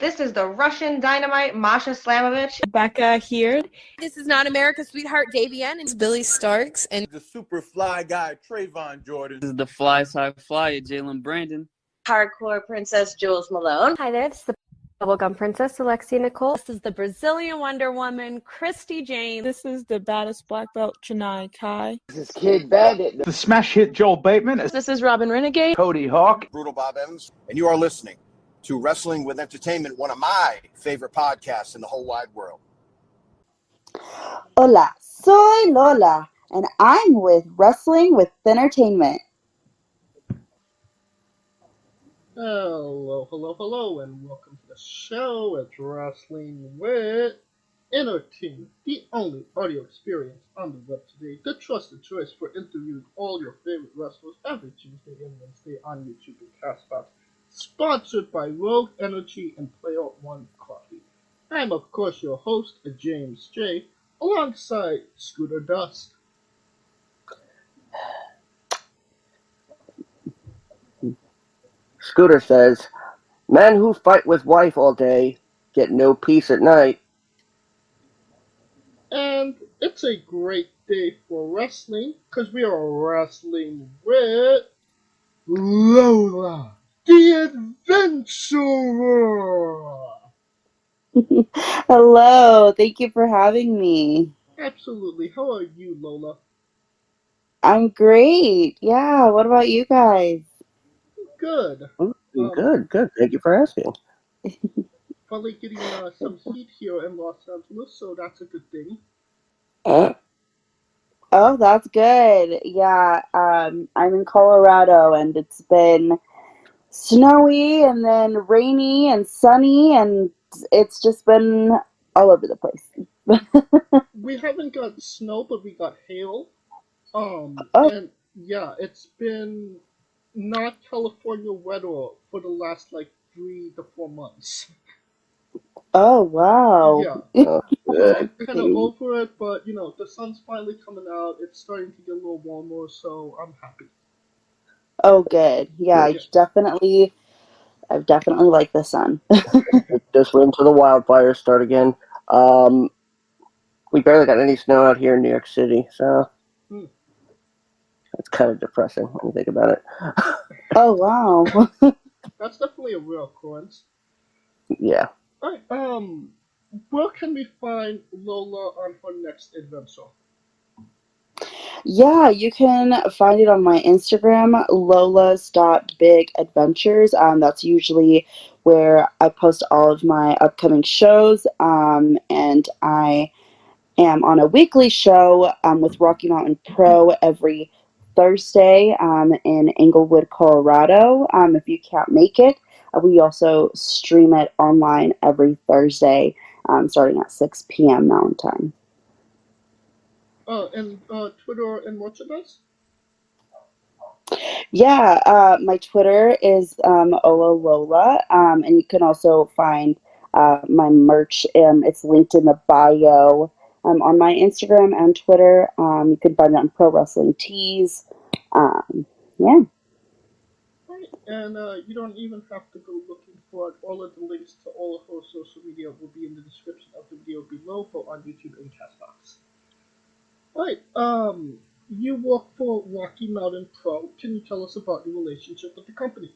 This is the Russian Dynamite, Masha Slamovich. Becca here. This is not America's Sweetheart, Davian. And It's Billy Starks. And the super fly guy, Trayvon Jordan. This is the fly side flyer, Jalen Brandon. Hardcore Princess, Jules Malone. Hi there, this is the Bubblegum Princess, Alexia Nicole. This is the Brazilian Wonder Woman, Christy Jane. This is the baddest black belt, Chennai Kai. This is Kidd Bandit. The smash hit Joel Bateman. This is Robin Renegade. Cody Hawk. Brutal Bob Evans. And you are listening to Wrestling with Entertainment, one of my favorite podcasts in the whole wide world. Hola, soy Lola, and I'm with Wrestling with Entertainment. Hello, and welcome to the show. It's Wrestling with Entertainment, the only audio experience on the web today, the trusted choice for interviewing all your favorite wrestlers every Tuesday and Wednesday on YouTube and Castbox. Sponsored by Rogue Energy and Player One Coffee. I'm, of course, your host, James J., alongside Scooter Dust. Scooter says, men who fight with wife all day get no peace at night. And it's a great day for wrestling, because we are wrestling with Lola The Adventurer! Hello, thank you for having me. Absolutely. How are you, Lola? I'm great. Yeah, what about you guys? Good. Good. Thank you for asking. Probably getting some heat here in Los Angeles, so that's a good thing. Oh, that's good. Yeah, I'm in Colorado, and it's been snowy and then rainy and sunny, and it's just been all over the place. We haven't got snow, but we got hail. And yeah, it's been not California weather for the last 3 to 4 months. Oh, wow. Yeah. I'm kind of over it, but the sun's finally coming out. It's starting to get a little warmer, so I'm happy. Oh, good. Yeah, I definitely like the sun. Just wait until the wildfires start again. We barely got any snow out here in New York City, so it's kind of depressing when you think about it. Oh, wow. That's definitely a real occurrence. Yeah. Alright, where can we find Lola on her next adventure? Yeah, you can find it on my Instagram, lolas.bigadventures. That's usually where I post all of my upcoming shows, and I am on a weekly show with Rocky Mountain Pro every Thursday in Englewood, Colorado. If you can't make it, we also stream it online every Thursday starting at 6 p.m. Mountain Time. And Twitter and merchandise? Yeah, my Twitter is Olalola, and you can also find my merch. It's linked in the bio on my Instagram and Twitter. You can find it on Pro Wrestling Tees. Yeah. Right, and you don't even have to go looking for it. All of the links to all of her social media will be in the description of the video below, both on YouTube and Castbox. Alright, you work for Rocky Mountain Pro. Can you tell us about your relationship with the company?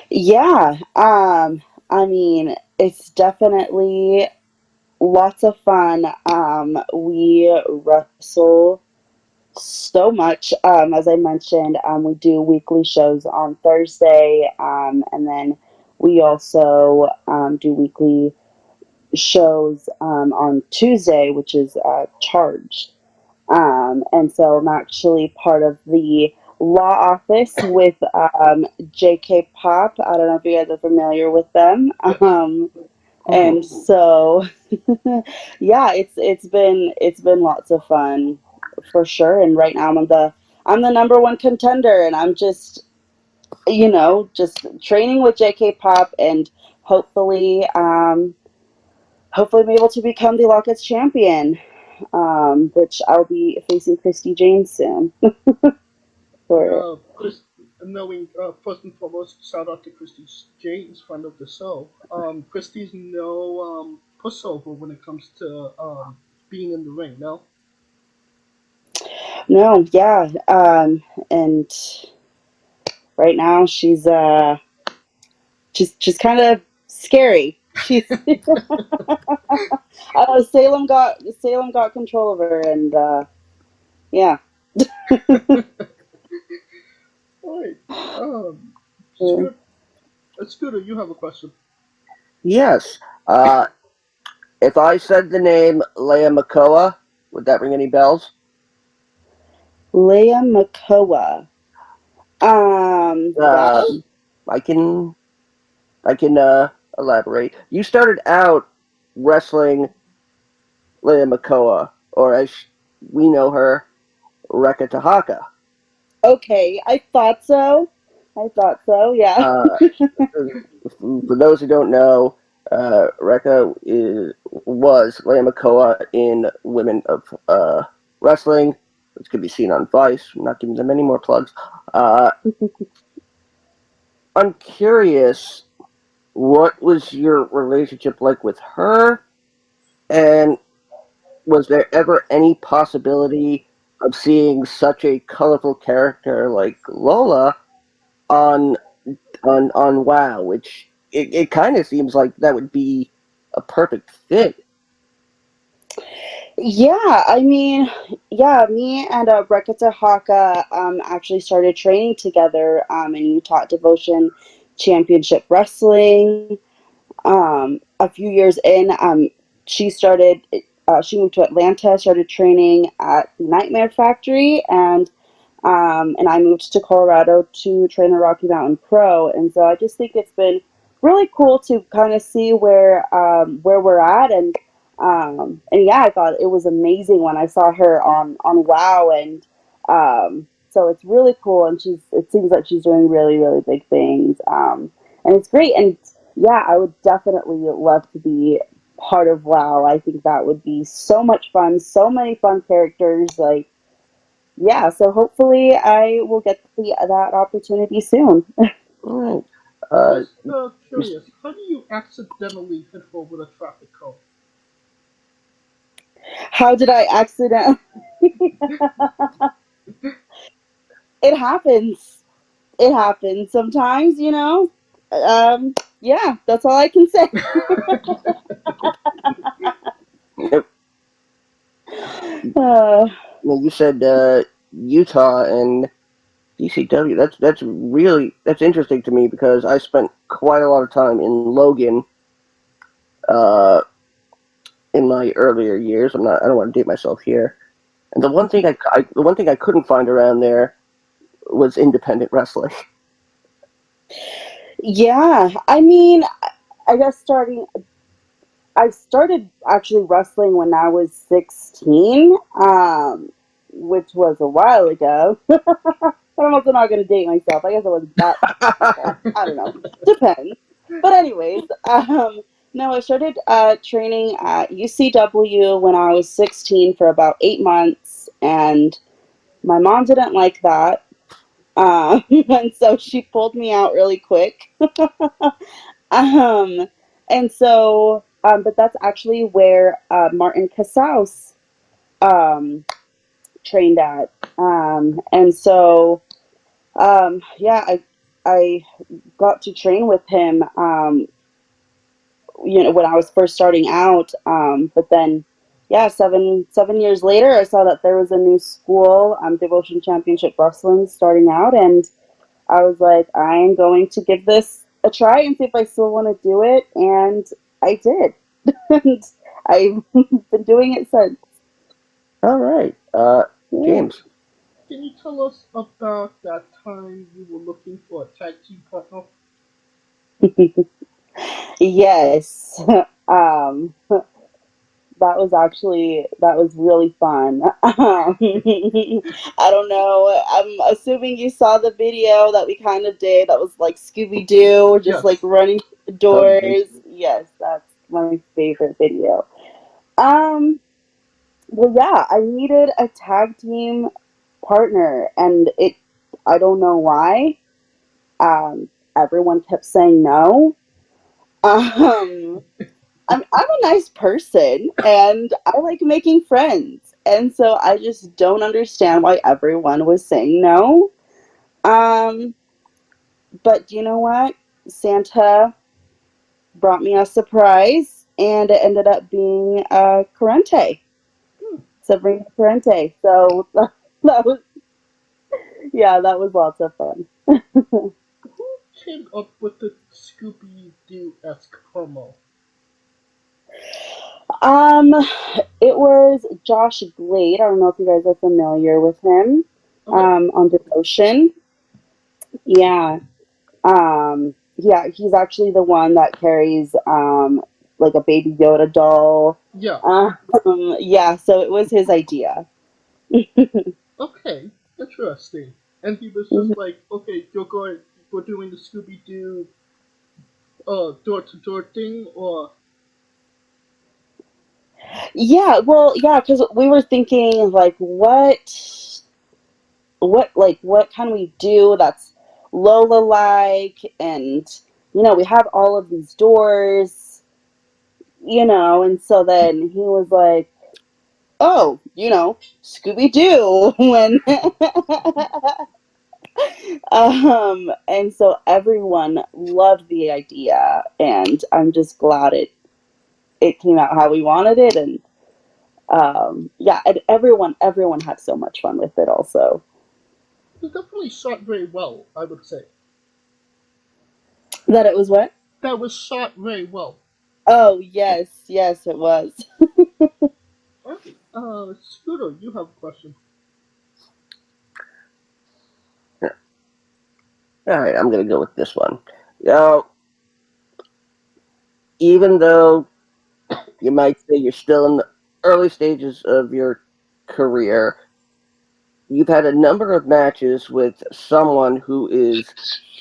Yeah, I mean, it's definitely lots of fun. We wrestle so much. As I mentioned, we do weekly shows on Thursday, and then we also do weekly shows on Tuesday, which is Charged. And so I'm actually part of the law office with JK Pop. I don't know if you guys are familiar with them. And so yeah, it's been lots of fun for sure. And right now I'm the number one contender, and I'm just training with JK Pop, and hopefully be able to become the Lockets champion, which I'll be facing Christy Jane soon. knowing first and foremost, shout out to Christy James, friend of the show. Christy's no pushover when it comes to being in the ring. No. No, yeah. And right now she's kind of scary. She's Salem got control of her, and yeah. All right. Scooter, you have a question. Yes. If I said the name Leia Makoa, would that ring any bells? Leia Makoa. I can elaborate. You started out wrestling Leia Makoa, or as we know her, Reka Tahaka. Okay, I thought so. Yeah. For those who don't know, Reka was Leia Makoa in Women of Wrestling, which can be seen on Vice. I'm not giving them any more plugs. I'm curious, what was your relationship like with her? And was there ever any possibility of seeing such a colorful character like Lola on WoW? Which it kind of seems like that would be a perfect fit. Yeah, I mean, me and Reka Tahaka actually started training together in Utah Devotion Championship Wrestling. A few years in, she moved to Atlanta, started training at the Nightmare Factory, and I moved to Colorado to train the Rocky Mountain Pro. And so I just think it's been really cool to kind of see where we're at, and yeah, I thought it was amazing when I saw her on WoW, and so it's really cool, and it seems like she's doing really, really big things, and it's great. And yeah, I would definitely love to be part of WoW. I think that would be so much fun, so many fun characters, like, yeah, so hopefully I will get that opportunity soon. All right. Just curious, how do you accidentally hit her with a traffic cone? How did I accidentally? It happens. It happens sometimes, you know. Yeah, that's all I can say. Yep. You said Utah and DCW. That's interesting to me because I spent quite a lot of time in Logan in my earlier years. I don't want to date myself here. And the one thing I couldn't find around there was independent wrestling. Yeah, I mean, I guess I started actually wrestling when I was 16, which was a while ago. I'm also not going to date myself. I guess I wasn't that. I don't know. Depends. But anyways, no, I started training at UCW when I was 16 for about 8 months, and my mom didn't like that. And so she pulled me out really quick. And so, but that's actually where Martin Casaus trained at. And so, yeah, I got to train with him, when I was first starting out. But then, yeah, seven years later, I saw that there was a new school, Devotion Championship Wrestling, starting out, and I was like, I'm going to give this a try and see if I still want to do it, and I did. And I've been doing it since. All right, James. Can you tell us about that time you were looking for a tag team partner? Yes. That was really fun. I don't know. I'm assuming you saw the video that we kind of did. That was like Scooby-Doo, just Yes. like running through the doors. Yes, that's my favorite video. Well, yeah, I needed a tag team partner, and I don't know why. everyone kept saying no. Um, I'm a nice person, and I like making friends, and so I just don't understand why everyone was saying no. Um, but you know what? Santa brought me a surprise, and it ended up being Corrente. Sabrina Corrente. So that was, yeah, that was lots of fun. Who came up with the Scooby Doo-esque promo? Um, it was Josh Glade. I don't know if you guys are familiar with him. On Devotion. Yeah. Yeah, he's actually the one that carries like a baby Yoda doll. Yeah. Yeah, so it was his idea. Okay, interesting. And he was just like, okay, we're doing the Scooby Doo door to door thing, or Yeah, well, yeah, because we were thinking like, what can we do that's Lola like, and we have all of these doors, and so then he was like, oh, Scooby Doo when and so everyone loved the idea, and I'm just glad it came out how we wanted it, and yeah, and everyone had so much fun with it also. it was definitely shot very well, I would say. That it was what? That was shot very well. Oh, yes, it was. Okay, Scooter, you have a question. All right, I'm going to go with this one. Now, even though you might say you're still in the early stages of your career, you've had a number of matches with someone who is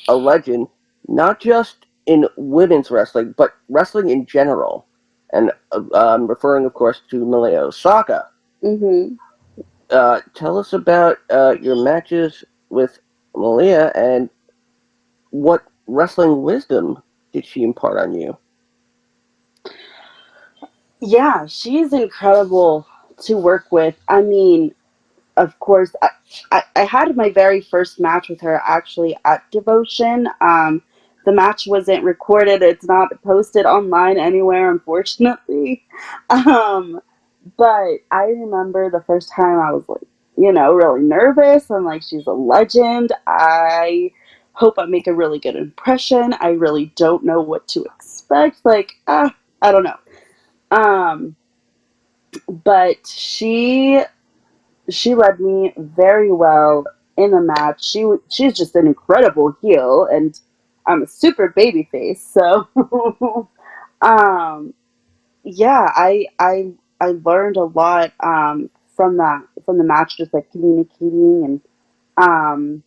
a legend, not just in women's wrestling, but wrestling in general. And I'm referring, of course, to Malia Osaka. Mm-hmm. Tell us about your matches with Malia, and what wrestling wisdom did she impart on you? Yeah, she's incredible to work with. I mean, of course, I had my very first match with her actually at Devotion. The match wasn't recorded. It's not posted online anywhere, unfortunately. But I remember the first time I was like, really nervous. I'm like, she's a legend. I hope I make a really good impression. I really don't know what to expect. Like, I don't know. But she led me very well in the match. She's just an incredible heel, and I'm a super baby face. So, yeah, I learned a lot from the match, just like communicating um,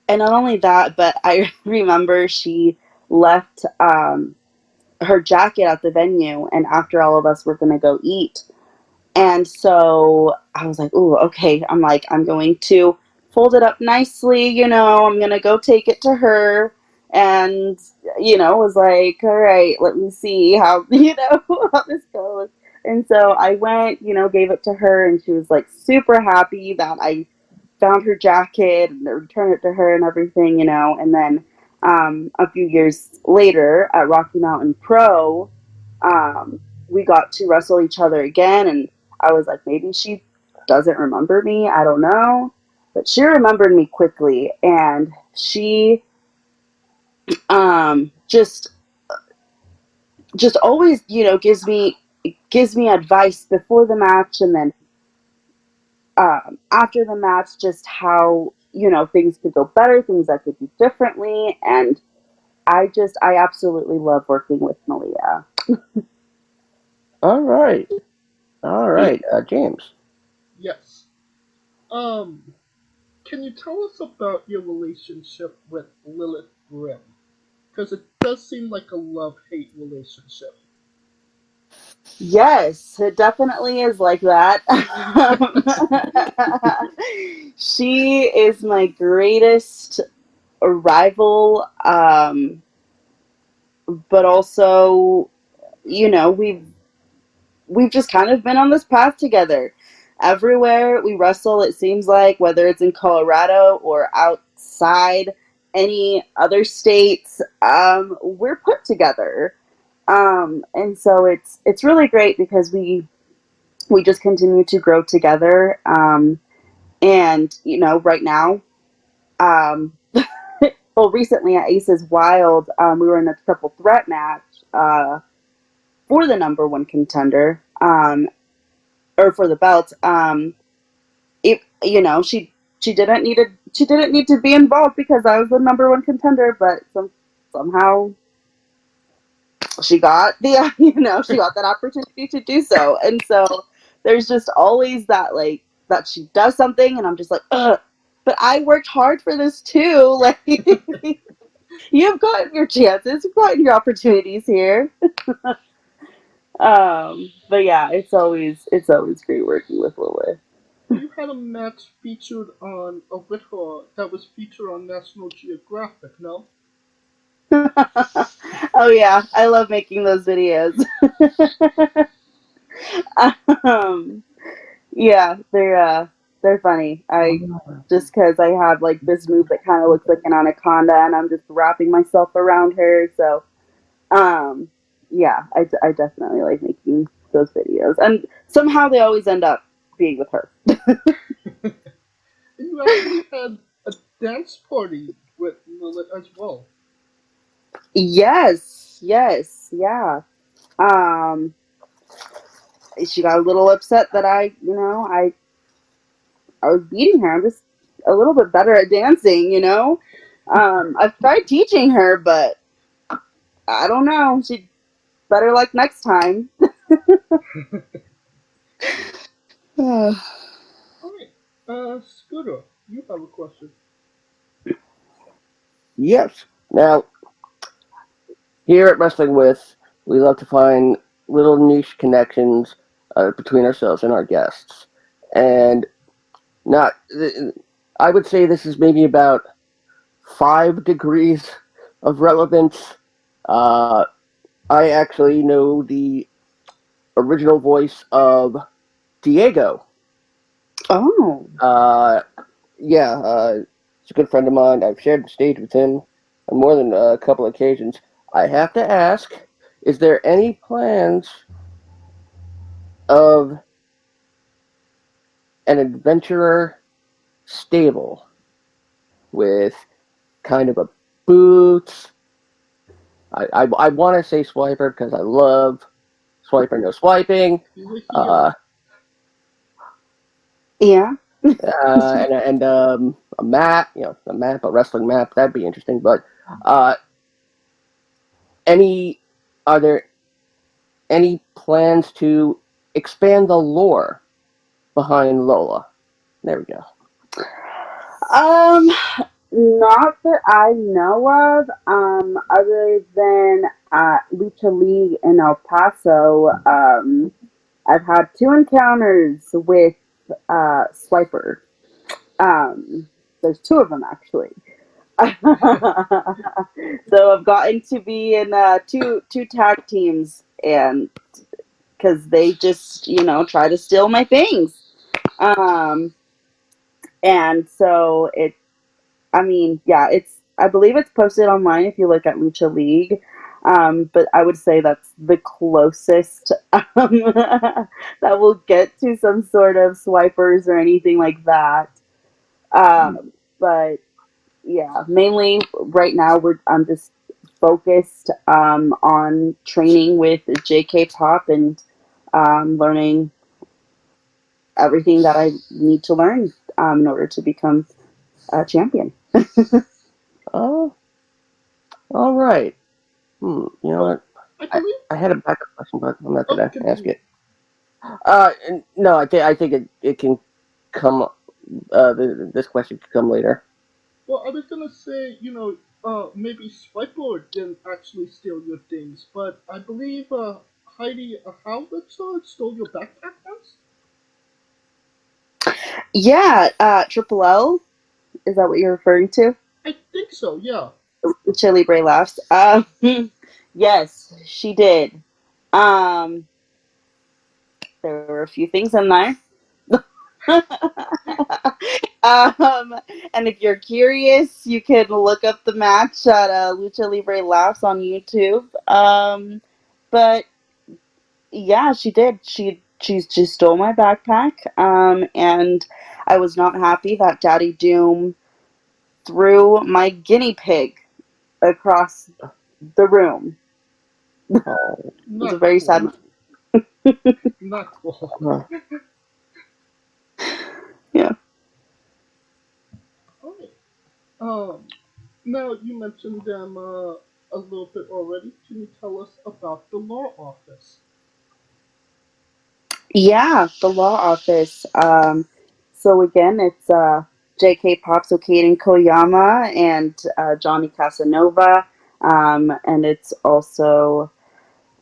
and not only that, but I remember she left her jacket at the venue, and after all of us were gonna go eat. And so I was like, ooh, okay. I'm like, I'm going to fold it up nicely, I'm going to go take it to her. And, was like, all right, let me see how, how this goes. And so I went, gave it to her, and she was like super happy that I found her jacket and returned it to her and everything, And then a few years later at Rocky Mountain Pro, we got to wrestle each other again, and I was like, maybe she doesn't remember me. I don't know. But she remembered me quickly, and she just always, gives me advice before the match, and then after the match, just how, things could go better, things I could do differently, and I absolutely love working with Malia. All right, James. Yes. Can you tell us about your relationship with Lilith Grimm? Because it does seem like a love-hate relationship. Yes, it definitely is like that. She is my greatest a rival, but also, we've just kind of been on this path together. Everywhere we wrestle, it seems like, whether it's in Colorado or outside any other states, we're put together. And so it's really great because we just continue to grow together. And right now, well, recently at Aces Wild, we were in a triple threat match for the number one contender, or for the belt. She didn't need to be involved because I was the number one contender, but somehow she got she got that opportunity to do so. And so there's just always that, like, that she does something and I'm just like, ugh, but I worked hard for this too. Like, you've gotten your chances, you've gotten your opportunities here. But yeah, it's always great working with Lilith. You had a match featured on with her that was featured on National Geographic, no? Oh yeah, I love making those videos. Yeah, they're funny. Just because I have like this move that kind of looks like an anaconda, and I'm just wrapping myself around her. So, yeah, I definitely like making those videos, and somehow they always end up being with her. And you actually had a dance party with Lilith as well. Yes, yeah. She got a little upset that I was beating her. I'm just a little bit better at dancing. I've tried teaching her, but I don't know. She'd better like next time. Alright, Scooter, you have a question. Yes. Now, here at Wrestling With, we love to find little niche connections between ourselves and our guests. And not, I would say this is maybe about 5 degrees of relevance. I actually know the original voice of Diego. Oh. Yeah, he's a good friend of mine. I've shared the stage with him on more than a couple occasions. I have to ask, is there any plans of an adventurer stable with kind of a boots? I want to say swiper because I love swiper no swiping. Yeah. And a map, a wrestling map, that'd be interesting. But are there any plans to expand the lore behind Lola? There we go. Not that I know of. Other than Lucha League in El Paso, I've had 2 encounters with Swiper. There's 2 of them actually. So I've gotten to be in two tag teams, and because they just try to steal my things, and so I believe it's posted online if you look at Lucha League. But I would say that's the closest that we'll get to some sort of swipers or anything like that. But yeah, mainly right now I'm just focused on training with JK Pop and learning everything that I need to learn in order to become a champion. Oh, all right. You know what? I had a backup question, but I'm not going to ask it. No, I think it can come. This question can come later. Well, I was gonna say, maybe Swiper didn't actually steal your things, but I believe Heidi Howitzer stole your backpack once. Yeah, Triple L. Is that what you're referring to? I think so. Yeah. Lucha Libre laughs. Yes, she did. Um, there were a few things in there. And if you're curious, you can look up the match at Lucha Libre Laughs on YouTube. But yeah, she did. She stole my backpack. And I was not happy that Daddy Doom threw my guinea pig across the room. It was a Not very cool. sad. Not cool. Yeah. Alright. Now you mentioned them a little bit already. Can you tell us about the law office? Yeah, the law office. So again, it's J.K. Pop, so Kaden Koyama and Johnny Casanova, and it's also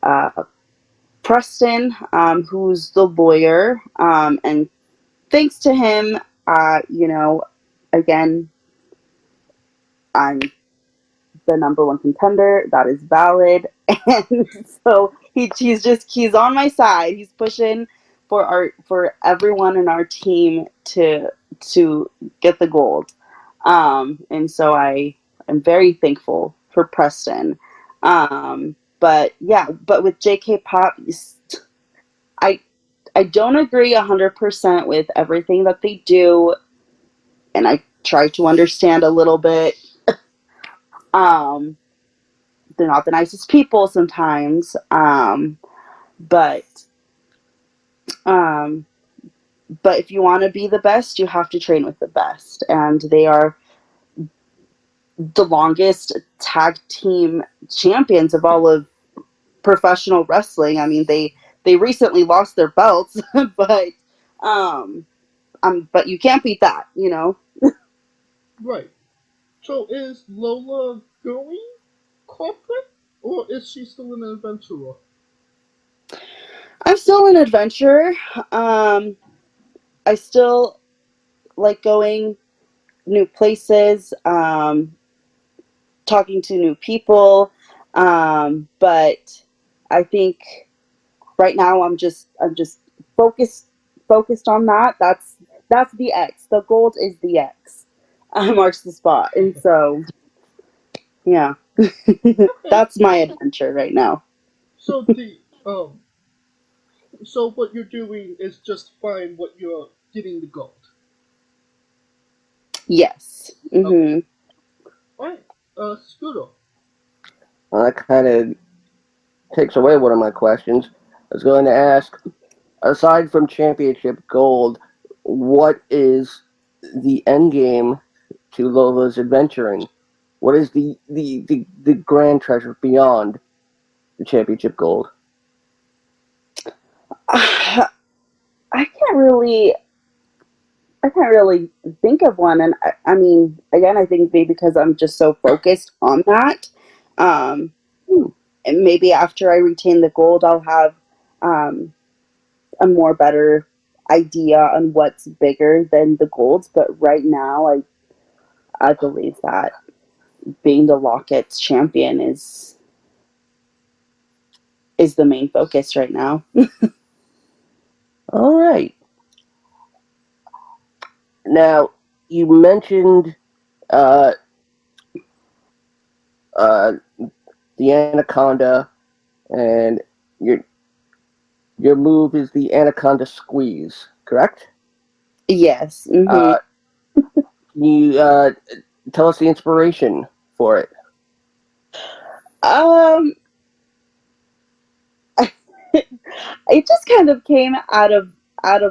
uh, Preston, who's the lawyer, and thanks to him, again, I'm the number one contender. That is valid. And so he's on my side. He's pushing for everyone in our team to get the gold. And so I'm very thankful for Preston. But with JK Pop, I I don't agree 100% with everything that they do, and I try to understand a little bit. Um, they're not the nicest people sometimes, but um, but if you want to be the best, you have to train with the best, and they are the longest tag team champions of all of professional wrestling. I mean, they recently lost their belts, but but you can't beat that, you know. Right. So is Lola going corporate, or is she still an adventurer? I'm still an adventurer. I still like going new places, talking to new people, but I think right now I'm just focused focused on that. That's the X. The gold is the X. Marks the spot, and so yeah, Okay. that's my adventure right now. So so what you're doing is just find what you're getting the gold. Yes. Okay. Hmm. Alright. Scooter. Well, that kind of takes away one of my questions. I was going to ask, aside from championship gold, what is the end game to Lola's adventuring? What is the grand treasure beyond the championship gold? I can't really I can't really think of one, and I mean, again, I think maybe because I'm just so focused on that, um, and maybe after I retain the gold, I'll have um, a more better idea on what's bigger than the golds. But right now, I believe that being the Lockets champion is the main focus right now. All right. Now, you mentioned uh, uh, the Anaconda, and your move is the Anaconda Squeeze, correct? Yes. Can you tell us the inspiration for it? Um, it just kind of came out of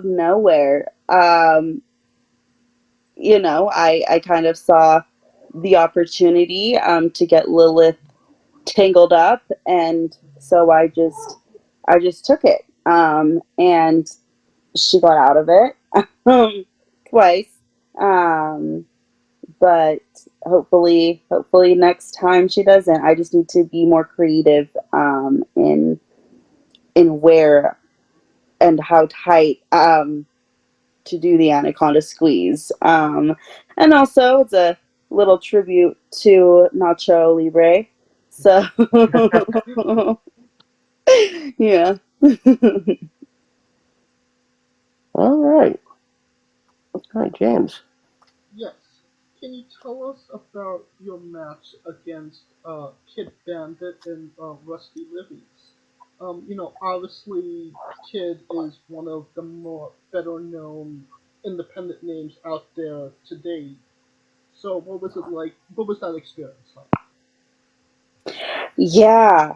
nowhere. I kind of saw the opportunity to get Lilith tangled up, and so I just took it. And she got out of it twice. Um, but hopefully next time she doesn't. I just need to be more creative in where and how tight to do the anaconda squeeze. And also, it's a little tribute to Nacho Libre. So, yeah. All right. All right, James. Yes. Can you tell us about your match against Kidd Bandit and Rusty Livies? Obviously, Kidd is one of the more better known independent names out there today. So, what was it like? What was that experience like? Yeah.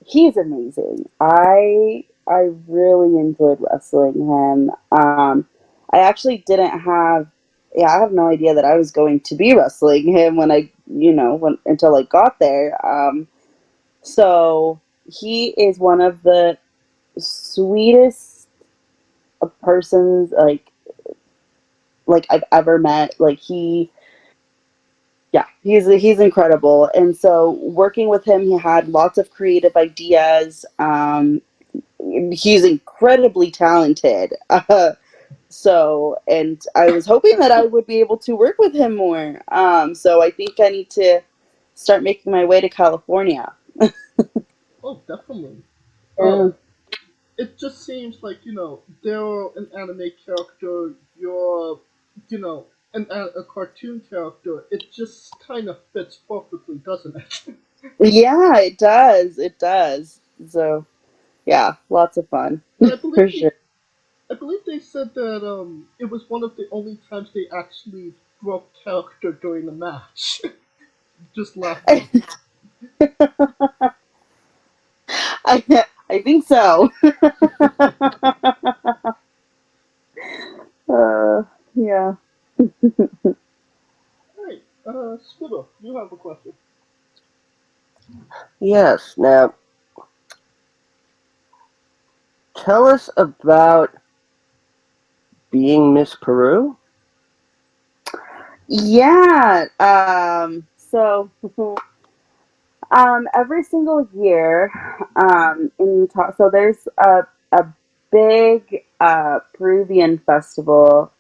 He's amazing. I really enjoyed wrestling him. I actually didn't have yeah, I have no idea that I was going to be wrestling him when when until I got there. So he is one of the sweetest persons I've ever met. Yeah, he's incredible. And so working with him, he had lots of creative ideas. He's incredibly talented. And I was hoping that I would be able to work with him more. So I think I need to start making my way to California. Oh, definitely. Yeah. It just seems like they're an anime character. You're, a cartoon character. It just kind of fits perfectly, doesn't it? Yeah, it does. It does. So yeah, lots of fun And for sure. I believe they said that it was one of the only times they actually broke character during the match. Just laughing. I think so. Yeah. Hey, Scuba, you have a question. Yes. Now, tell us about being Miss Peru. Yeah. So every single year in Utah, so there's a big Peruvian festival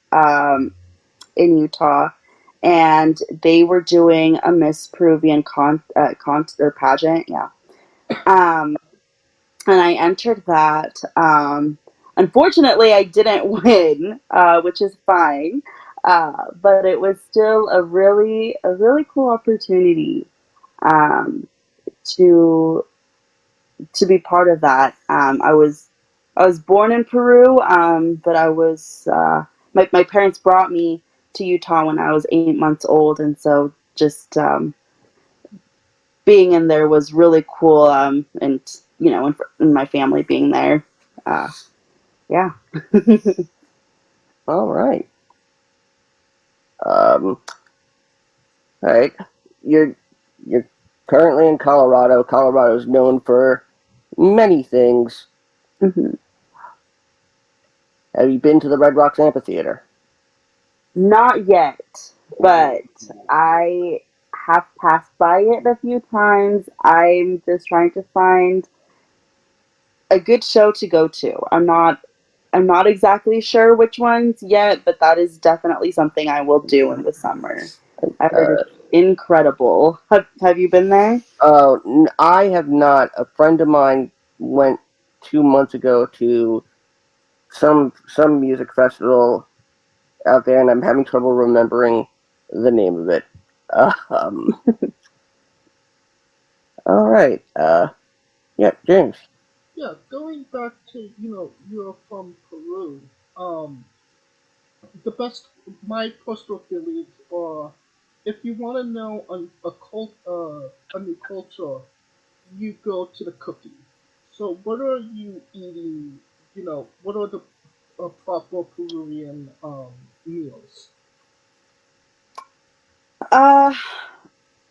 in Utah, and they were doing a Miss Peruvian or pageant. Yeah. Um, and I entered that. Unfortunately, I didn't win, which is fine. But it was still a really cool opportunity um, to be part of that. I was born in Peru, but my parents brought me to Utah when I was 8 months old, and so just being in there was really cool. And my family being there, yeah. All right. All right. You're currently in Colorado. Colorado is known for many things. hmm Have you been to the Red Rocks Amphitheater? Not yet, but I have passed by it a few times. I'm just trying to find a good show to go to. I'm not exactly sure which ones yet, but that is definitely something I will do in the summer. I heard it's incredible. Have you been there? Oh, I have not. A friend of mine went 2 months ago to some music festival out there, and I'm having trouble remembering the name of it. Um, all right. Yeah, James. Yeah, going back to you're from Peru. Um, the best my personal feelings are if you want to know a new culture, you go to the cookie. So what are you eating? What are the proper Peruvian meals? Uh,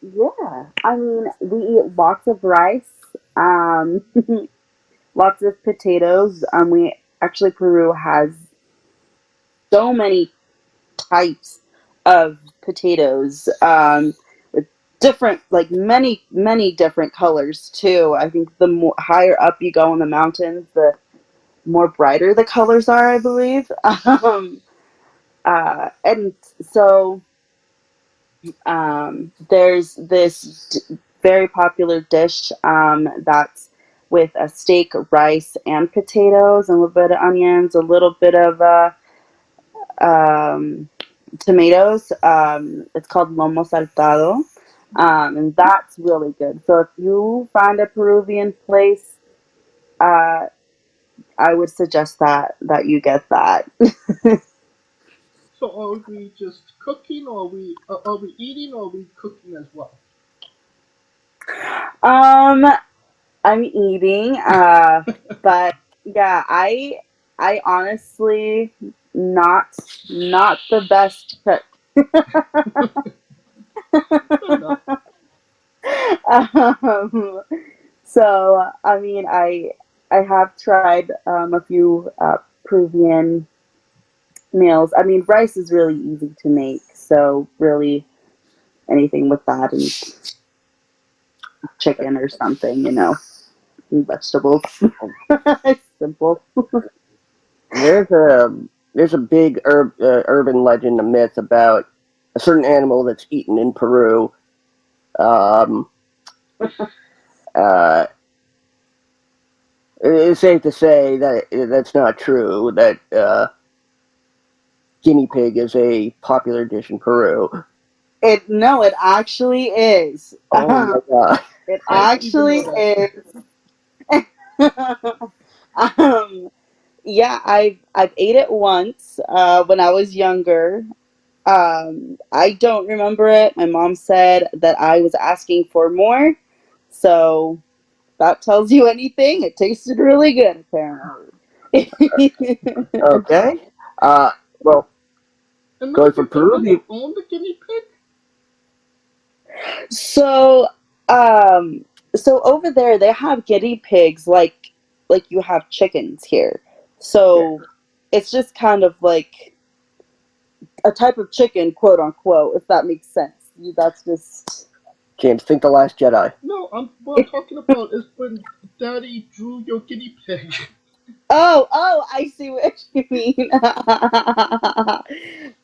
yeah. I mean, we eat lots of rice, um, lots of potatoes. We actually Peru has so many types of potatoes, with different, like many different colors too. I think the more higher up you go in the mountains, the more brighter the colors are, I believe. And so There's this very popular dish that's with a steak, rice, and potatoes, and a little bit of onions, a little bit of tomatoes. It's called lomo saltado, and that's really good. So if you find a Peruvian place, I would suggest that you get that. So are we just cooking, or are we eating, or are we cooking as well? I'm eating, but yeah, I honestly not the best cook. um, so I mean, I have tried a few Peruvian meals. I mean, rice is really easy to make, so really anything with that and chicken or something, and vegetables. It's simple. There's a big urban legend, a myth about a certain animal that's eaten in Peru. It's safe to say that that's not true. That guinea pig is a popular dish in Peru. It actually is. Oh my god! It actually is. Yeah, I've ate it once when I was younger. I don't remember it. My mom said that I was asking for more, so that tells you anything. It tasted really good, apparently. Okay. Well, going from Peru. You own the guinea pig? So, so over there they have guinea pigs like you have chickens here. So it's just kind of like a type of chicken, quote unquote, if that makes sense. That's just James, think The Last Jedi. No, what I'm talking about is when Daddy drew your guinea pig. Oh, I see what you mean.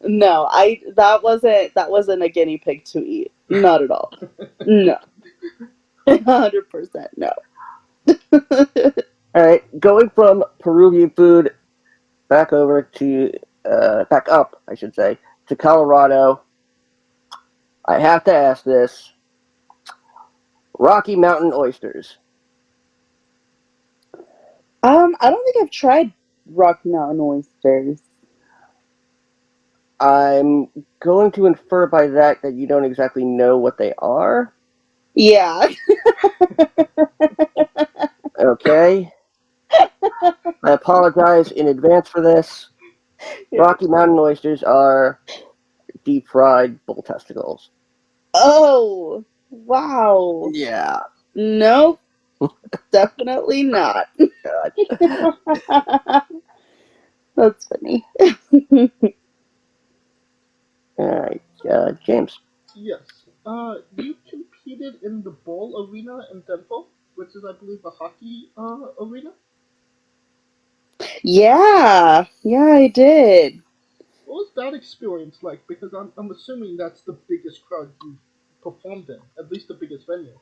No, that wasn't a guinea pig to eat. Not at all. No. 100% no. All right, going from Peruvian food back up, I should say, to Colorado. I have to ask this: Rocky Mountain oysters. I don't think I've tried Rocky Mountain oysters. I'm going to infer by that you don't exactly know what they are. Yeah. Okay. I apologize in advance for this. Rocky Mountain oysters are deep fried bull testicles. Oh, wow. Yeah. Nope. Definitely not. That's funny. Alright, James. Yes. You competed in the ball arena in Denver, which is, I believe, a hockey arena. Yeah, I did. What was that experience like? Because I'm assuming that's the biggest crowd you've performed in, at least the biggest venue.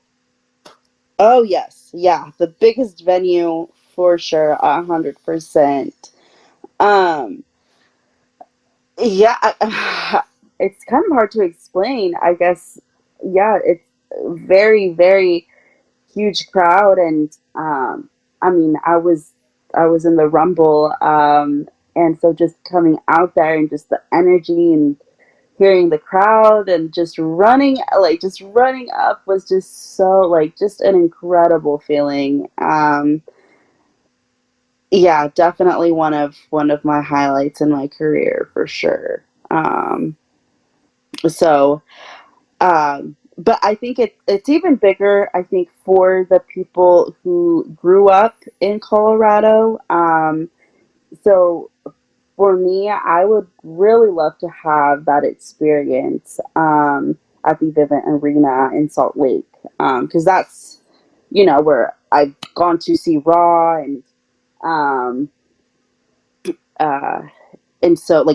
Oh yes, yeah, the biggest venue for sure, 100%. Um, yeah, it's kind of hard to explain. I guess, yeah, it's very, very huge crowd, and I mean, I was in the Rumble, and so just coming out there and just the energy and hearing the crowd and just running up was just so just an incredible feeling. Yeah, definitely one of my highlights in my career for sure. So but I think it's even bigger, I think, for the people who grew up in Colorado. So for me, I would really love to have that experience at the Vivint Arena in Salt Lake, because that's where I've gone to see Raw, um, uh, and so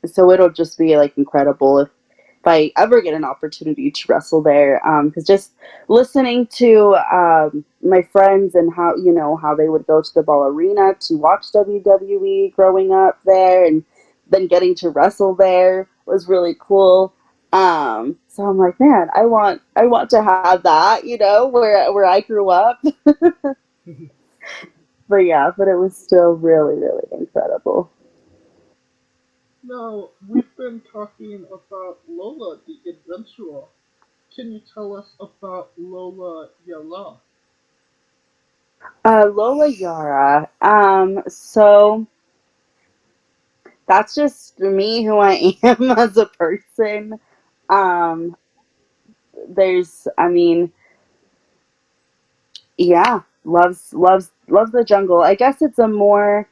so it'll just be incredible if I ever get an opportunity to wrestle there, because just listening to my friends and how how they would go to the Ball Arena to watch WWE growing up there, and then getting to wrestle there was really cool. So I'm like, man, I want to have that, where I grew up. But yeah, but it was still really, really incredible. Now, we've been talking about Lola the Adventurer. Can you tell us about Lola Yala? Lola Yara. So that's just me, who I am as a person. Um, I mean, yeah, loves the jungle. I guess it's a more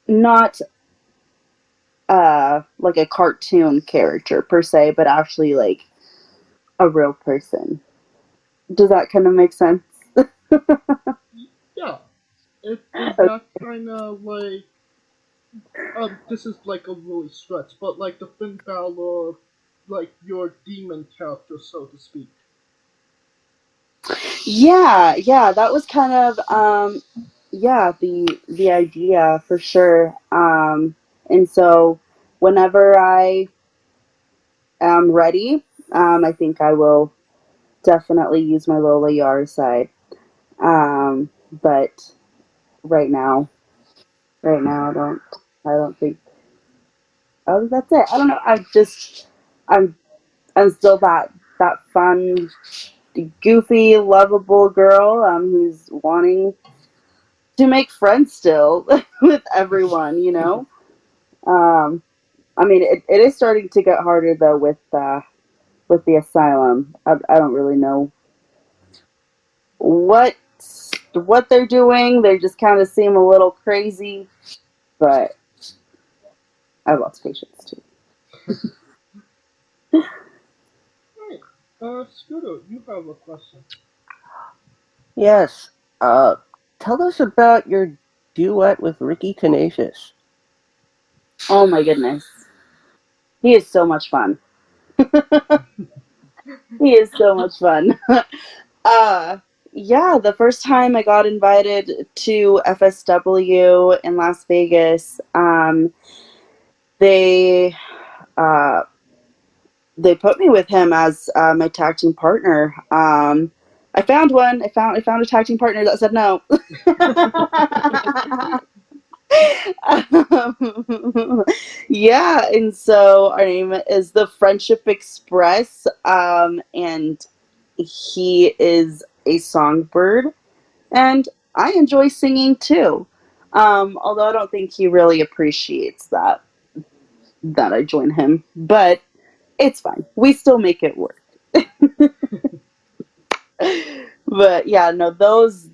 not like a cartoon character per se, but actually like a real person. Does that kind of make sense? Yeah. Is that kind of like, this is like a really stretch, but like the Finn Balor, like your demon character, so to speak. Yeah, that was kind of the idea for sure. And so whenever I am ready, I think I will definitely use my Lola Yar side. But right now, I don't think. Oh, that's it. I don't know. I'm still that fun, goofy, lovable girl who's wanting to make friends still with everyone. I mean, it is starting to get harder though with the asylum. I don't really know what they're doing. They just kind of seem a little crazy, but I have lots of patience too. Right. Scooter, you have a question. Yes. Tell us about your duet with Ricky Tenacious. Oh my goodness, he is so much fun. He is so much fun. uh yeah, the first time I got invited to FSW in Las Vegas, they uh they put me with him as my tag team partner. I found one. I found a tag team partner that said no. Yeah, and so our name is the Friendship Express, and he is a songbird, and I enjoy singing too. Although I don't think he really appreciates that I join him, but it's fine. We still make it work. But yeah, no, those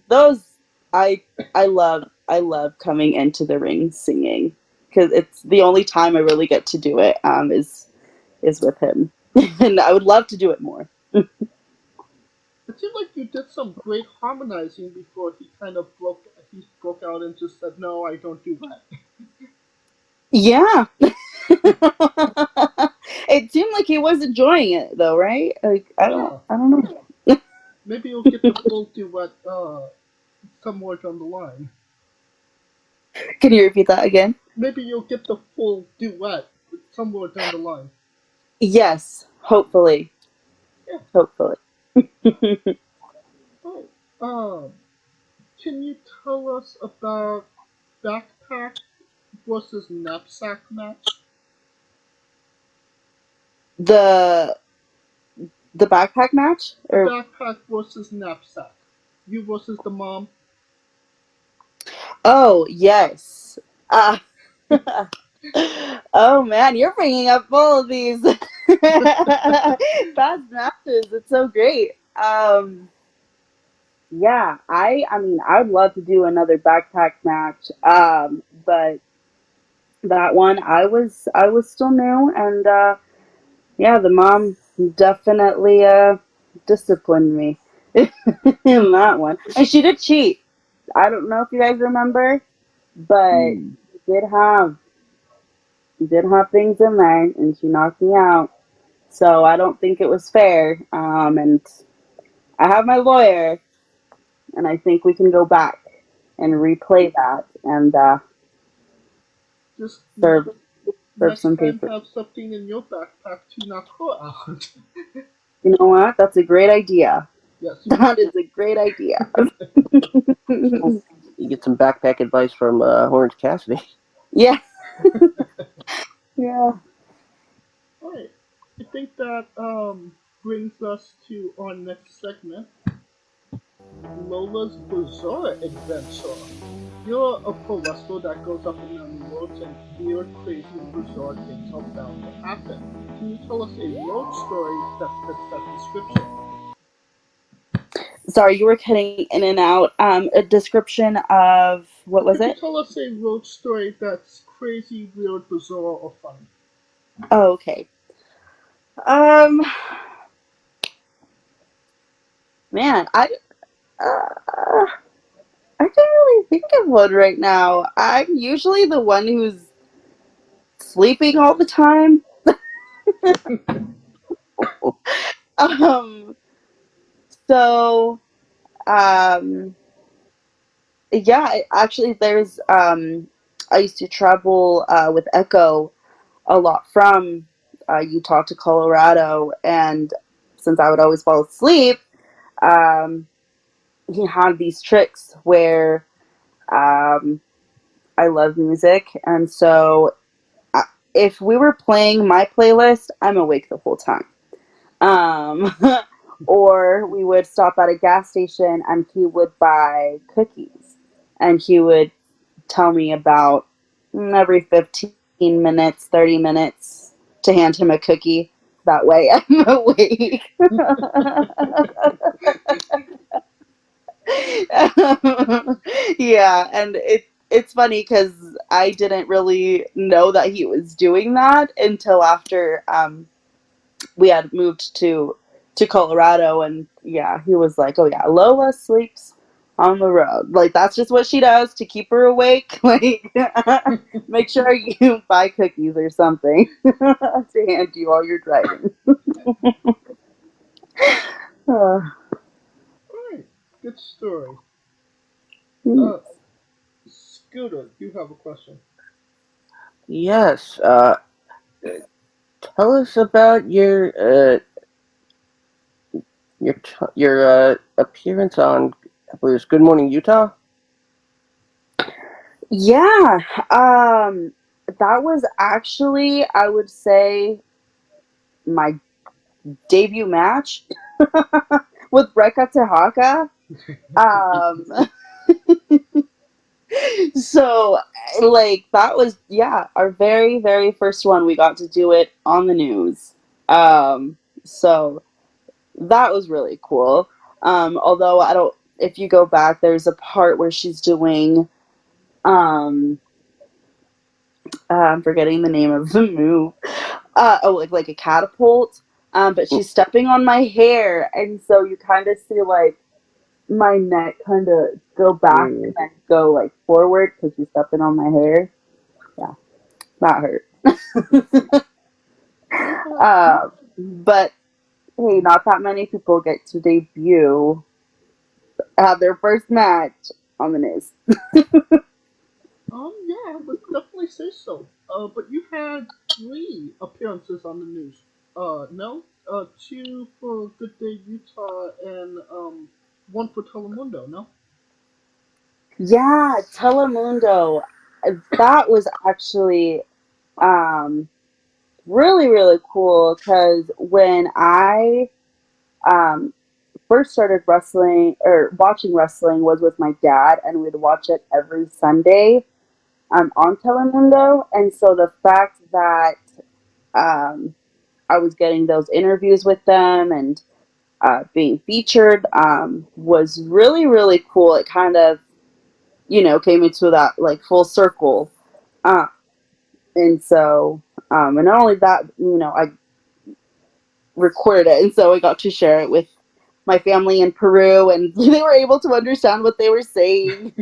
I love coming into the ring singing, because it's the only time I really get to do it. Is with him, and I would love to do it more. It seemed like you did some great harmonizing before he kind of broke out and just said, "No, I don't do that." Yeah. It seemed like he was enjoying it though, right? Like I don't know. Maybe you'll get the full duet somewhere down the line. Can you repeat that again? Maybe you'll get the full duet somewhere down the line. Yes, hopefully. Yeah. Hopefully. Oh, can you tell us about backpack versus knapsack match? The backpack match? Or Backpack versus knapsack. You versus the mom. oh yes. Oh man, you're bringing up all of these past matches. It's so great. Yeah, I mean, I would love to do another backpack match. But that one, I was still new, and yeah, the mom definitely disciplined me in that one, and she did cheat. I don't know if you guys remember, but she did have did have things in there, and she knocked me out. So I don't think it was fair. And I have my lawyer, and I think we can go back and replay that and Just serve next some time paper. have something in your backpack to knock her out. You know what? That's a great idea. Yes. That is a great idea. You get some backpack advice from Orange Cassidy. Yeah. Yeah. Alright. I think that brings us to our next segment. Lola's Bizarre Adventure. You're a pro wrestler that goes up and down the roads and weird, crazy, and bizarre things are bound to happen. Can you tell us a road story that fits that description? Sorry, you were cutting in and out. A description of what was Can you it? tell us a road story that's crazy, weird, bizarre, or funny? Oh, okay. Man, I can't really think of one right now. I'm usually the one who's sleeping all the time. So, yeah, actually, there's, I used to travel with Echo a lot from Utah to Colorado, and since I would always fall asleep, he had these tricks where I love music, and so if we were playing my playlist, I'm awake the whole time. Or we would stop at a gas station and he would buy cookies, and he would tell me about every 15 minutes, 30 minutes to hand him a cookie. That way I'm awake. Yeah, and it's funny because I didn't really know that he was doing that until after we had moved to Colorado, and yeah, he was like, "Oh yeah, Lola sleeps on the road. Like that's just what she does to keep her awake. Like make sure you buy cookies or something to hand you while you're driving." Alright, good story. Scooter, you have a question. Yes. Tell us about your appearance on, I believe it's Good Morning Utah. Yeah, that was actually, I would say, my debut match with Rekka Tehaka. So, like, that was, yeah, our very, very first one. We got to do it on the news. So that was really cool. Although I don't, if you go back, there's a part where she's doing, I'm forgetting the name of the move. Like a catapult. But she's stepping on my hair, and so you kind of see like my neck kind of go back and then go like forward because she's stepping on my hair. Yeah, that hurt. But hey, not that many people get to debut, have their first match on the news. Yeah, I would definitely say so. But you had 3 appearances on the news. No? 2 for Good Day Utah and 1 for Telemundo, no? Yeah, Telemundo. That was actually really, really cool because when I first started wrestling or watching wrestling was with my dad, and we'd watch it every Sunday on Telemundo. And so the fact that I was getting those interviews with them and being featured was really, really cool. It kind of, came into that like full circle. And so, and not only that, I recorded it, and so I got to share it with my family in Peru, and they were able to understand what they were saying.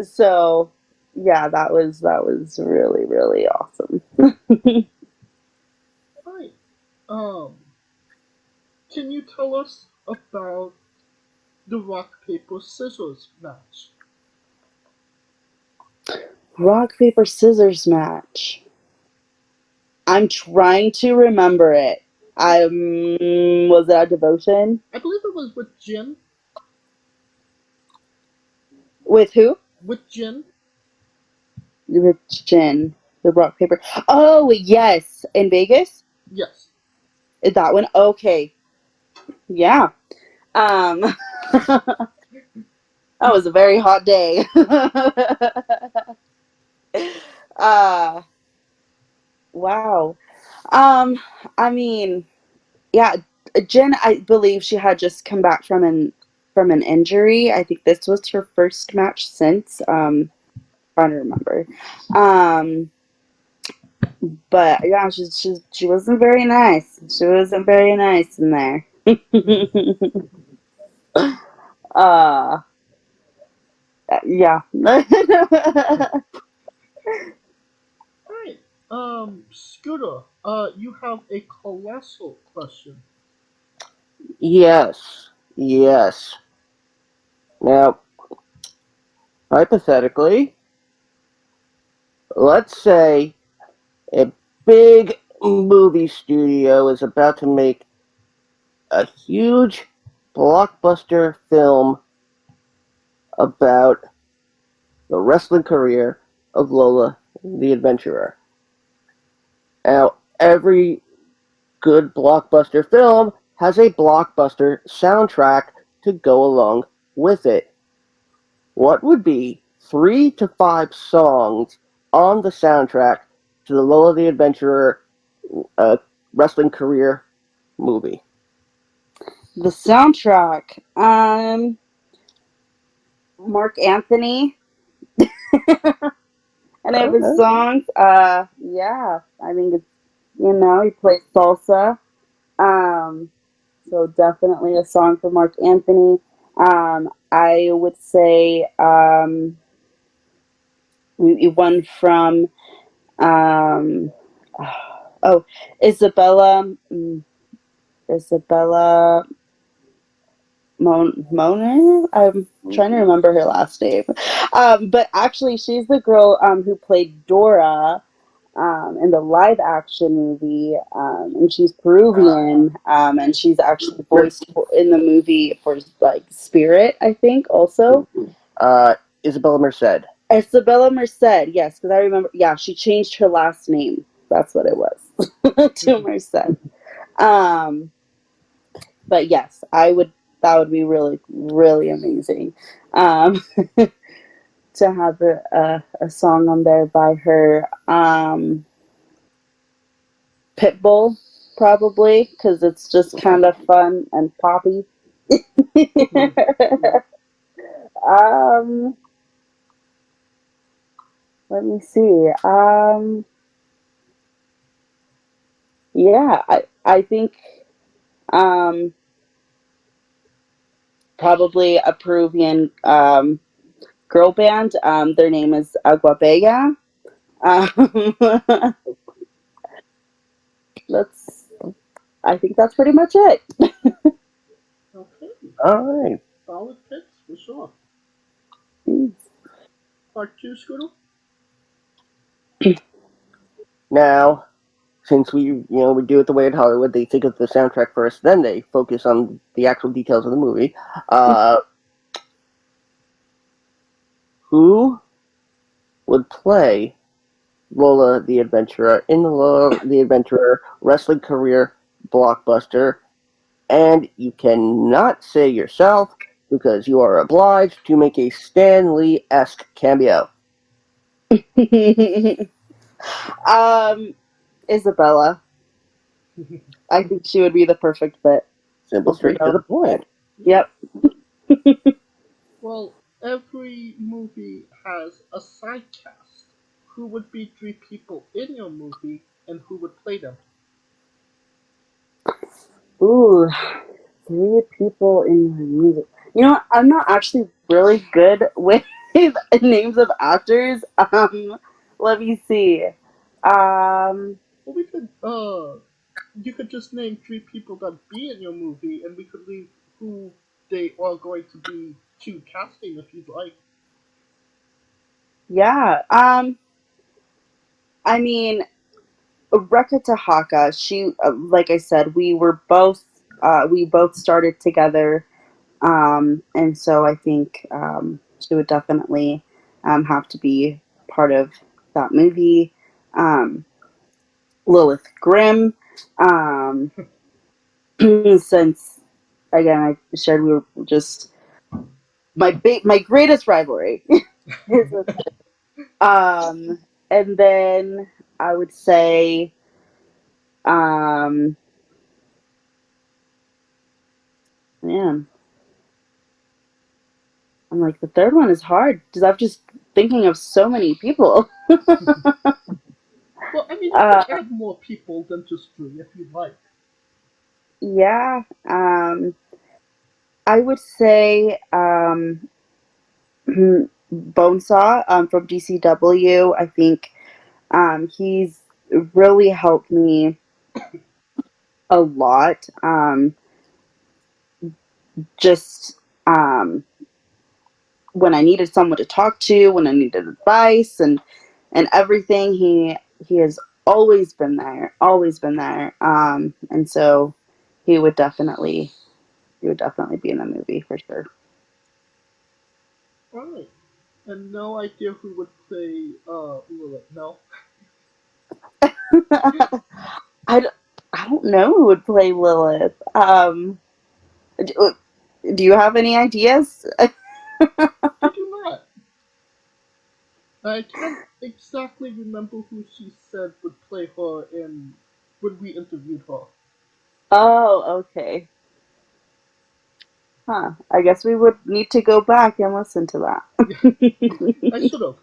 So yeah, that was really, really awesome. Right. Can you tell us about the rock paper scissors match? Rock, paper, scissors match. I'm trying to remember it. Was it a devotion? I believe it was with Jin. With who? With Jin. With Jin. The rock, paper. Oh, yes. In Vegas? Yes. Is that one? Okay. Yeah. That was a very hot day. Wow. I mean, yeah, Jen, I believe she had just come back from an injury. I think this was her first match since. Trying to remember. But yeah, she wasn't very nice. She wasn't very nice in there. Yeah. Alright. Scooter, you have a colossal question. Yes. Yes. Now, hypothetically, let's say a big movie studio is about to make a huge blockbuster film about the wrestling career of Lola the Adventurer. Now, every good blockbuster film has a blockbuster soundtrack to go along with it. What would be 3 to 5 songs on the soundtrack to the Lola the Adventurer wrestling career movie? The soundtrack. Mark Anthony. Any of his songs. Yeah. I think it's, he plays salsa. So definitely a song for Mark Anthony. I would say one from oh, Isabella Isabella Moner. I'm trying to remember her last name. But actually, she's the girl who played Dora in the live action movie, and she's Peruvian, and she's actually voiced in the movie for like Spirit, I think, also. Isabella Merced. Isabella Merced, yes, because I remember. Yeah, she changed her last name. That's what it was to Merced. But yes, I would. That would be really, really amazing. To have a song on there by her. Pitbull, probably, because it's just kind of fun and poppy. um, Let me see. Yeah, I think um, probably a Peruvian girl band. Their name is Aguabella. That's. I think that's pretty much it. Okay. Alright. Solid picks, for sure. Part 2, Scooter? Now, since we do it the way in Hollywood, they think of the soundtrack first, then they focus on the actual details of the movie. Who would play Lola the Adventurer in the Lola the Adventurer wrestling career blockbuster? And you cannot say yourself because you are obliged to make a Stan Lee-esque cameo. Isabella. I think she would be the perfect fit. Simple, straight to the point. Yep. Well, every movie has a side cast. Who would be 3 people in your movie, and who would play them? Ooh, 3 people in my music. You know what? I'm not actually really good with names of actors. Let me see. Well, we could you could just name 3 people that be in your movie, and we could leave who they are going to be to casting if you'd like. Yeah. I mean, Rekha Tahaka. She, like I said, we both started together, and so I think she would definitely have to be part of that movie. Lilith Grimm. Um, since again, I shared we were just my greatest rivalry. um, and then I would say, man, I'm like the third one is hard because I'm just thinking of so many people. Well, I mean, you could add more people than just 3 if you'd like. Yeah, I would say Bonesaw from DCW. I think he's really helped me a lot. Just when I needed someone to talk to, when I needed advice, and everything, he has always been there, always been there. And so he would definitely be in the movie for sure. Alright. And no idea who would play Lilith, no? I don't know who would play Lilith. Do you have any ideas? I do not. I can't exactly remember who she said would play her in when we interviewed her. Oh, okay. Huh. I guess we would need to go back and listen to that. I should have.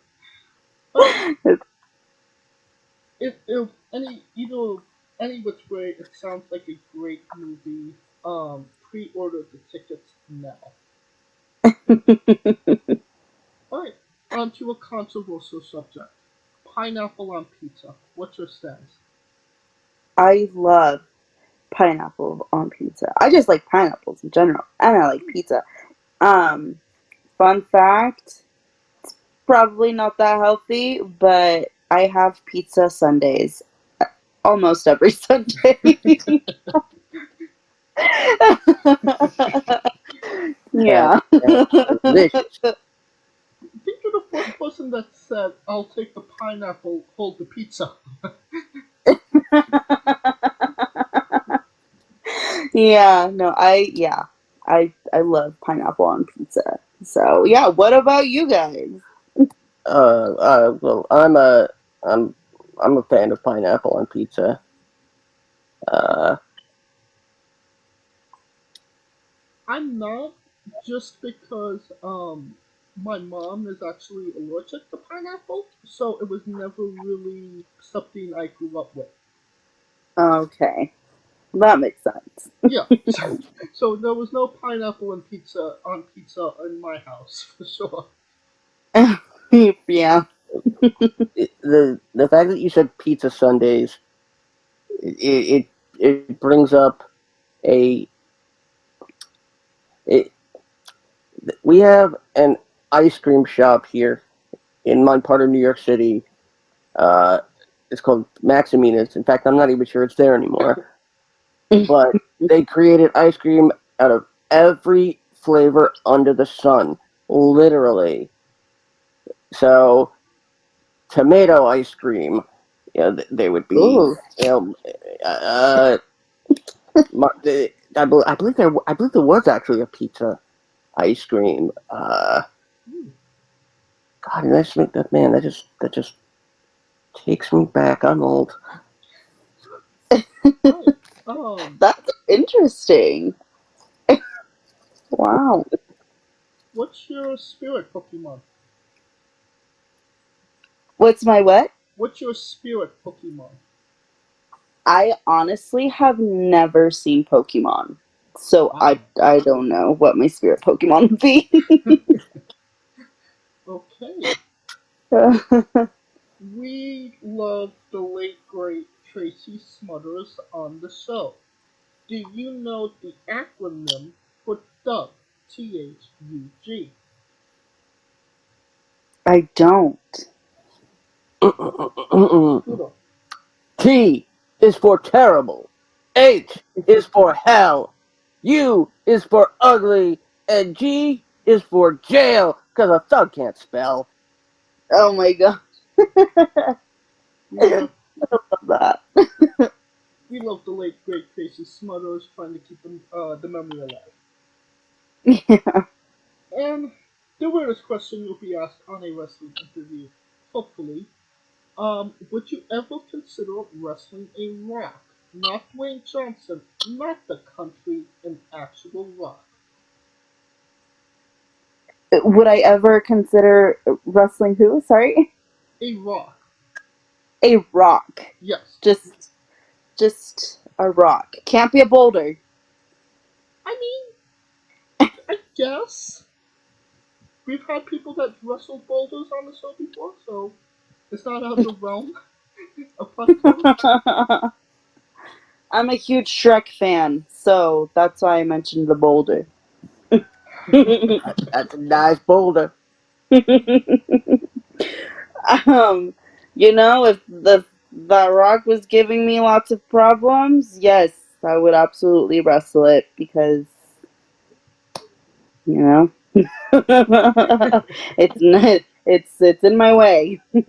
If any which way, it sounds like a great movie. Pre-order the tickets now. Alright, on to a controversial subject. Pineapple on pizza. What's your stance? I love pineapple on pizza. I just like pineapples in general, and I like pizza. Fun fact, probably not that healthy, but I have pizza Sundays almost every Sunday. Yeah. Delicious. I think you're the first person that said, I'll take the pineapple, hold the pizza. Yeah, no, I love pineapple on pizza. So yeah, what about you guys? Well, I'm a fan of pineapple on pizza. I'm not, just because my mom is actually allergic to pineapple, so it was never really something I grew up with. Okay, that makes sense. Yeah, so there was no pineapple and pizza in my house for sure. Yeah. The fact that you said pizza Sundays, it brings up a it. We have an ice cream shop here in my part of New York City. It's called Maximina's. In fact, I'm not even sure it's there anymore. But they created ice cream out of every flavor under the sun, literally. So, tomato ice cream, they would be, Ooh. I believe there was actually a pizza ice cream. God, and that's that man. That just takes me back. I'm old. That's interesting. Wow. What's your spirit Pokemon? What's my what? What's your spirit Pokemon? I honestly have never seen Pokemon, so I don't know what my spirit Pokemon would be. Okay. We love the late great Tracy Smothers on the show. Do you know the acronym for THUG? THUG. I don't. Pluto. T is for terrible. H is for hell. U is for ugly. And G is for jail, because a thug can't spell. Oh my god. We love, I love that. we love the late great Tracy Smothers trying to keep the memory alive. Yeah. And the weirdest question you'll be asked on a wrestling interview, hopefully. Would you ever consider wrestling a rock? Not Dwayne Johnson, not the country, an actual rock. Would I ever consider wrestling who? Sorry? A rock. A rock. Yes. Just a rock. Can't be a boulder. I I guess. We've had people that wrestled boulders on the show before, so it's not out of the realm of possibility. I'm a huge Shrek fan, so that's why I mentioned the boulder. That's a nice boulder. If the rock was giving me lots of problems, yes, I would absolutely wrestle it because it's not, it's in my way. I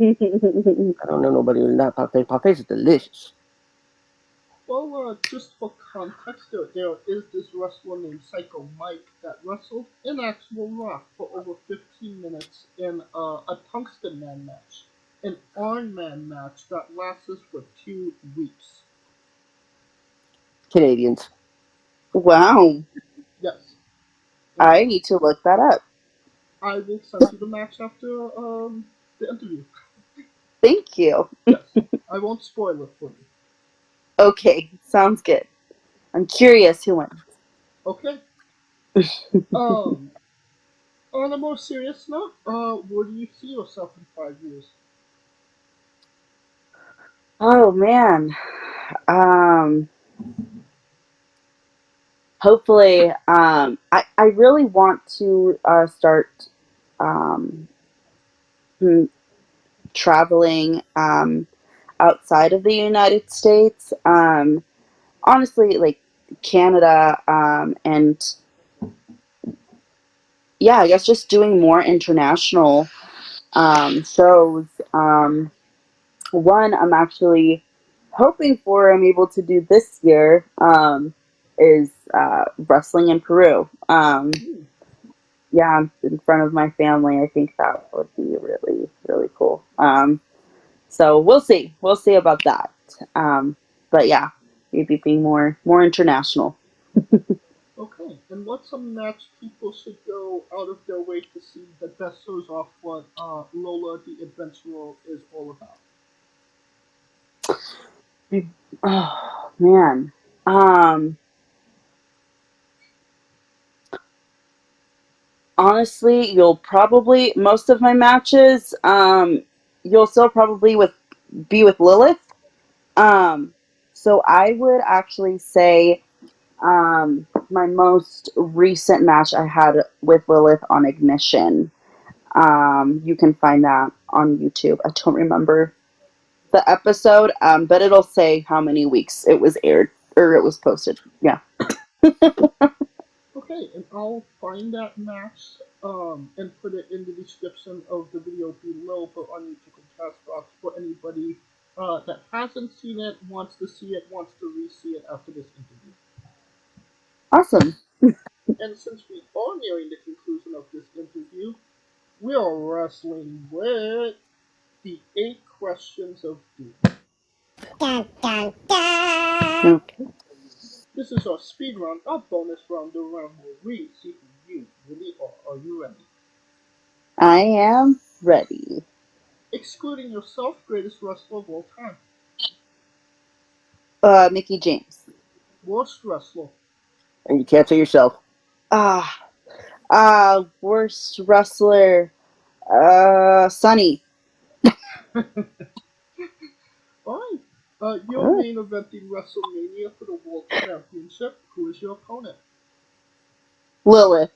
don't know nobody who's not parfait. Parfait is delicious. Well, just for context, there is this wrestler named Psycho Mike that wrestled in actual rock for over 15 minutes in a Tungsten Man match, an Iron Man match that lasted for 2 weeks. Canadians. Wow. Yes. I need to look that up. I will send you the match after the interview. Thank you. Yes, I won't spoil it for you. Okay, sounds good. I'm curious who wins. Okay. On a more serious note, where do you see yourself in 5 years? Oh man. Hopefully, I really want to start um, traveling outside of the United States. Honestly, like Canada, and yeah, I guess just doing more international shows. One I'm actually hoping for, I'm able to do this year, is wrestling in Peru. Yeah, in front of my family. I think that would be really, really cool. So we'll see. We'll see about that. But yeah, maybe being more international. Okay, and what's a match people should go out of their way to see that best shows off what Lola the Adventurer is all about? Oh man. Honestly, you'll probably most of my matches, you'll still probably be with Lilith. So I would actually say, my most recent match I had with Lilith on Ignition. You can find that on YouTube. I don't remember the episode, but it'll say how many weeks it was aired or it was posted. Yeah. Okay, and I'll find that match and put it in the description of the video below, but on YouTube and Castbox for anybody that hasn't seen it, wants to see it, wants to re-see it after this interview. Awesome. And since we are nearing the conclusion of this interview, we are wrestling with the 8 questions of doom. Dun, dun, dun. Okay. This is our speed round, our bonus round, the round where we see who you really are. Are you ready? I am ready. Excluding yourself, greatest wrestler of all time. Mickey James. Worst wrestler. And you can't say yourself. Worst wrestler. Sunny. Fine. You're main eventing WrestleMania for the World Championship. Who is your opponent? Lilith.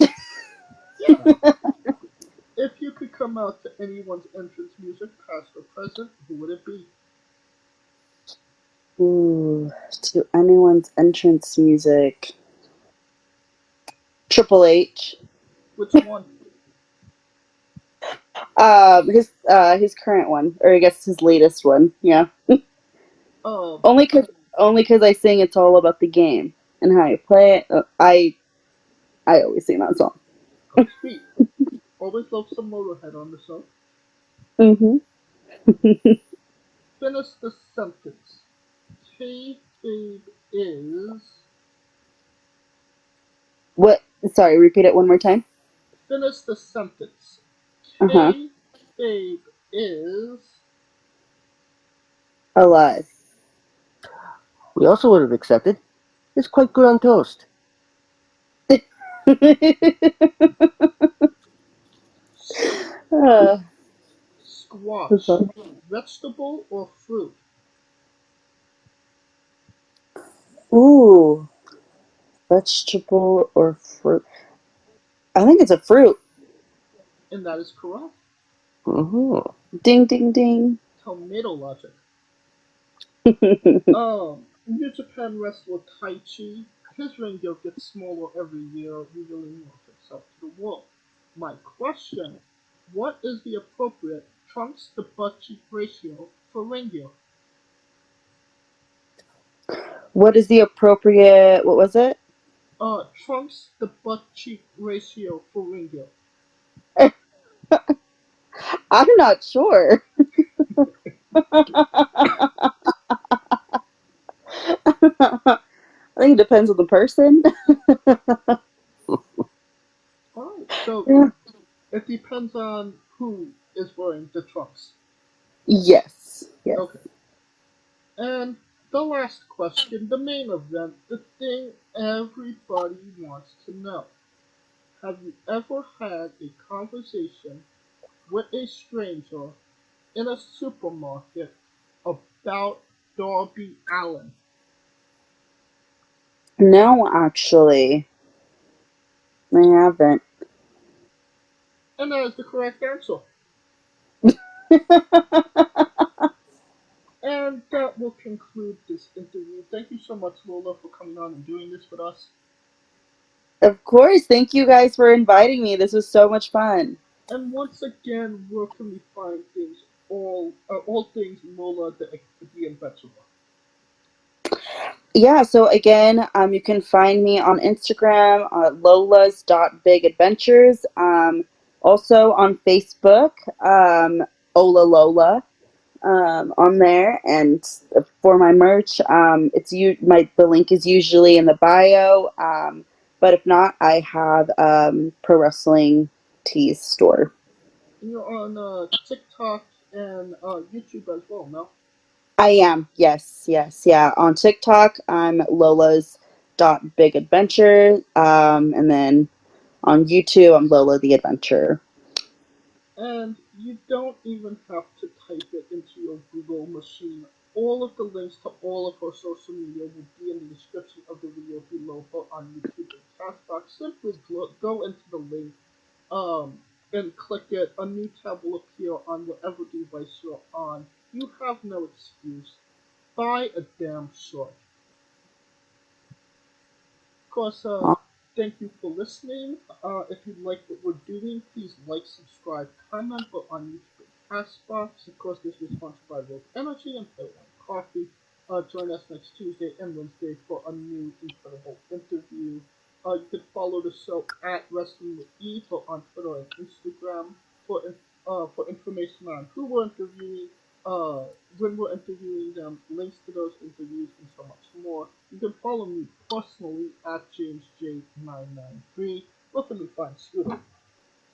Yeah. If you could come out to anyone's entrance music, past or present, who would it be? Ooh, to anyone's entrance music. Triple H. Which one? His current one, or I guess his latest one. Yeah. Um, Only cause I sing "It's All About the Game" and how you play it. I always sing that song. Sweet. Always love some Motorhead on the show. Mhm. Finish the sentence. Kayfabe is. What? Sorry, repeat it one more time. Finish the sentence. Uh-huh. Kayfabe is. Alive. We also would have accepted. It's quite good on toast. Squash. Vegetable or fruit? Ooh, vegetable or fruit? I think it's a fruit. And that is correct. Mm-hmm. Ding, ding, ding. Tomato logic. New Japan wrestler Tai Chi. His ring gear gets smaller every year, revealing more of himself to the world. My question: what is the appropriate trunks to butt cheek ratio for ring gear? What is the appropriate? What was it? Trunks to butt cheek ratio for ring gear. I'm not sure. I think it depends on the person. Alright, so Yeah. it depends on who is wearing the trunks. Yes. Yes. Okay. And the last question, the main event, the thing everybody wants to know. Have you ever had a conversation with a stranger in a supermarket about Darby Allin? No, actually, I haven't. And that is the correct answer. And that will conclude this interview. Thank you so much, Lola, for coming on and doing this with us. Of course. Thank you guys for inviting me. This was so much fun. And once again, where can we find things, all things Lola the Adventurer? Yeah, so again, you can find me on Instagram, lolas.bigadventures. Also on Facebook, Ola Lola, on there. And for my merch, the link is usually in the bio. But if not, I have Pro Wrestling Tees store. And you're on TikTok and YouTube as well, no? I am, yes, yeah. On TikTok, I'm Lola's.bigadventure, and then on YouTube, I'm Lola the Adventurer. And you don't even have to type it into your Google machine. All of the links to all of our social media will be in the description of the video below or on YouTube and Castbox. Simply go into the link and click it. A new tab will appear on whatever device you're on. You have no excuse. Buy a damn shirt. Of course, thank you for listening. If you like what we're doing, please like, subscribe, comment, or on YouTube and Castbox. Of course, this was sponsored by Rogue Energy and Play One Coffee. Join us next Tuesday and Wednesday for a new incredible interview. You can follow the show at Wrestling with Eve on Twitter and Instagram for information on who we're interviewing, when we're interviewing them, links to those interviews, and so much more. You can follow me personally at JamesJ993. Where can we find Scooter?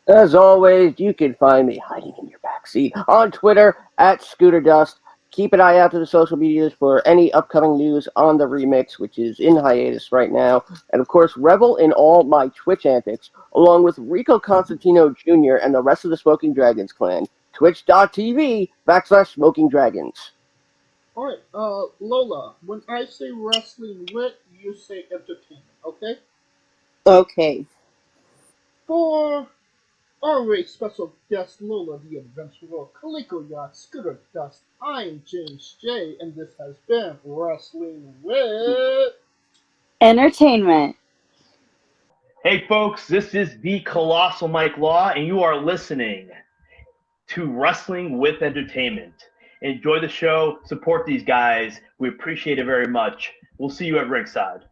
As always, you can find me hiding in your backseat on Twitter at ScooterDust. Keep an eye out to the social medias for any upcoming news on the remix, which is in hiatus right now. And of course, revel in all my Twitch antics, along with Rico Constantino Jr. and the rest of the Smoking Dragons clan. Twitch.tv/Smoking Dragons. Alright, Lola, when I say wrestling with, you say entertainment, okay? Okay. For our very special guest, Lola The Adventurer, Kaliko Yacht, Scooter Dust, I'm James J, and this has been Wrestling with Entertainment. Hey folks, this is the Colossal Mike Law, and you are listening to Wrestling with Entertainment. Enjoy the show, support these guys. We appreciate it very much. We'll see you at ringside.